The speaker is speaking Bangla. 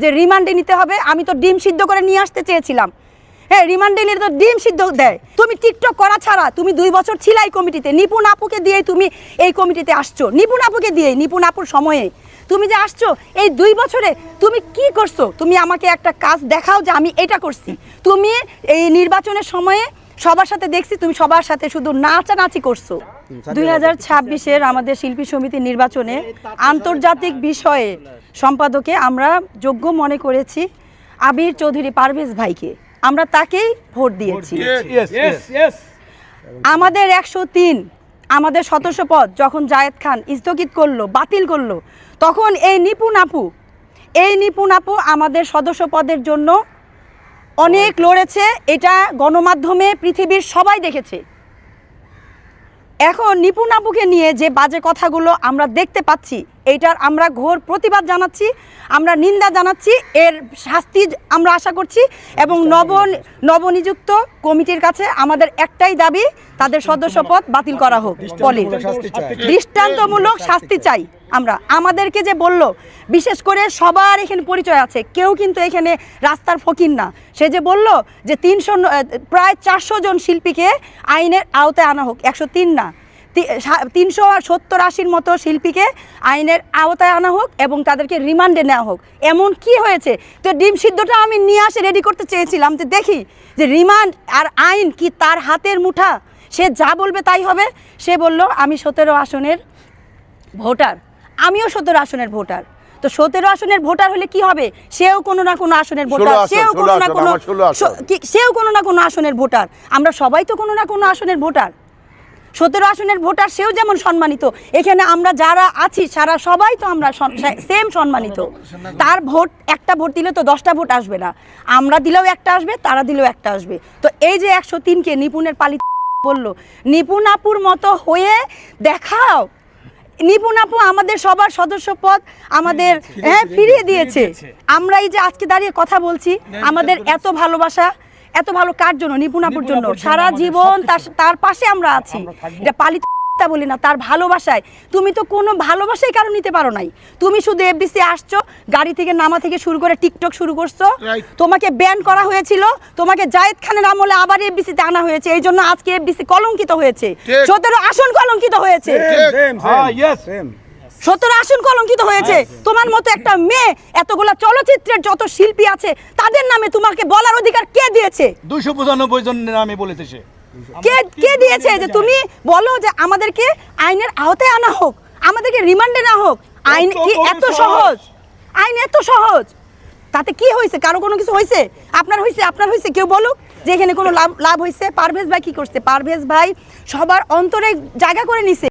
যে রিমান্ডে নিতে হবে। আমি তো ডিম সিদ্ধ করে নিয়ে আসতে চেয়েছিলাম। হ্যাঁ, রিমান্ডে নিলে তো ডিম সিদ্ধ দেয়। তুমি টিকটক করা ছাড়া তুমি 2 বছর ছিলা এই কমিটিতে, নিপুণ আপুকে দিয়েই তুমি এই কমিটিতে আসছো, নিপুণ আপুকে দিয়েই, নিপুণ আপুর সময়ে তুমি যে আসছো। এই 2 বছরে তুমি কি করছো? তুমি আমাকে একটা কাজ দেখাও যে আমি এটা করছি। তুমি এই নির্বাচনের সময়ে সবার সাথে দেখছি তুমি সবার সাথে শুধু নাচানাচি করছো। 2026-এর আমাদের শিল্পী সমিতি নির্বাচনে আন্তর্জাতিক বিষয়ে সম্পাদকে আমরা যোগ্য মনে করেছি আবির চৌধুরী পারভেজ ভাইকে। আমরা তাকেই ভোট দিয়েছি। আমাদের 103 আমাদের সদস্য পদ যখন জায়েদ খান স্থগিত করলো, বাতিল করলো, তখন এই নিপুণ আপু আমাদের সদস্য পদের জন্য অনেক লড়েছে। এটা গণমাধ্যমে পৃথিবীর সবাই দেখেছে। এখন নিপুণ আপুকে নিয়ে যে বাজে কথাগুলো আমরা দেখতে পাচ্ছি, এইটার আমরা ঘোর প্রতিবাদ জানাচ্ছি, আমরা নিন্দা জানাচ্ছি। এর শাস্তি আমরা আশা করছি এবং নবনিযুক্ত কমিটির কাছে আমাদের একটাই দাবি, তাদের সদস্যপদ বাতিল করা হোক। বলি দৃষ্টান্তমূলক শাস্তি চাই আমরা। আমাদেরকে যে বলল, বিশেষ করে সবার এখানে পরিচয় আছে, কেউ কিন্তু এখানে রাস্তার ফকির না। সে যে বলল যে প্রায় 400 জন শিল্পীকে আইনের আওতায় আনা হোক, 103 না, 370-80 মতো শিল্পীকে আইনের আওতায় আনা হোক এবং তাদেরকে রিমান্ডে নেওয়া হোক। এমন কি হয়েছে? তো ডিম সিদ্ধটা আমি নিয়ে আসে রেডি করতে চেয়েছিলাম যে দেখি যে রিমান্ড আর আইন কি তার হাতের মুঠা, সে যা বলবে তাই হবে। সে বলল আমি 17 আসনের ভোটার, আমিও 17 আসনের ভোটার। তো 17 আসনের ভোটার হলে কি হবে? সেও কোনো না কোনো আসনের ভোটার, সেও কোনো না কোনো আসনের ভোটার। আমরা সবাই তো কোনো না কোনো আসনের ভোটার। 17 আসনের ভোটার সেও যেমন সম্মানিত, এখানে আমরা যারা আছি সারা সবাই তো আমরা সেম সম্মানিত। তার ভোট, একটা ভোট দিলে তো 10টা ভোট আসবে না, আমরা দিলেও একটা আসবে, তারা দিলেও একটা আসবে। তো এই যে 103-কে নিপুণের পালিত বললো, নিপুণ আপুর মতো হয়ে দেখাও। নিপুণ আপু আমাদের সবার সদস্য পদ আমাদের ফিরিয়ে দিয়েছে। আমরা এই যে আজকে দাঁড়িয়ে কথা বলছি, আমাদের এত ভালোবাসা, এত ভালো কার জন্য? নিপুণ আপুর জন্য। সারা জীবন তার পাশে আমরা আছি। এটা পালিত বলি না, তার ভালোবাসায়। তুমি তো কোনো ভালোবাসাই কারণ নিতে পারো নাই। তুমি শুধু এফবিসি আসছো, গাড়ি থেকে নামা থেকে শুরু করে টিকটক শুরু করছো। তোমাকে ব্যান করা হয়েছিল, তোমাকে জায়েদ খানের আমলে আবার এফবিসিতে আনা হয়েছে। এই জন্য আজকে এফবিসি কলঙ্কিত হয়েছে, 17 আসন কলঙ্কিত হয়েছে। 17 আসন কলঙ্কিত হয়েছে। তোমার মতো একটা মেয়ে, এতগুলা চলচ্চিত্রের যত শিল্পী আছে তাদের নামে তোমাকে বলার অধিকার কে দিয়েছে? 295 জনের নামে বলেছে সে। কে দিয়েছে যে তুমি বলো যে আমাদেরকে আইনের আওতায় আনা হোক, আমাদেরকে রিমান্ডে না হোক? আইন কি এত সহজ? আইন এত সহজ? তাতে কি হয়েছে? কারো কোনো কিছু হয়েছে? আপনার হয়েছে? কেউ বলুক যে এখানে কোনো লাভ হয়েছে। পারভেজ ভাই কি করছে? পারভেজ ভাই সবার অন্তরে জায়গা করে নিছে।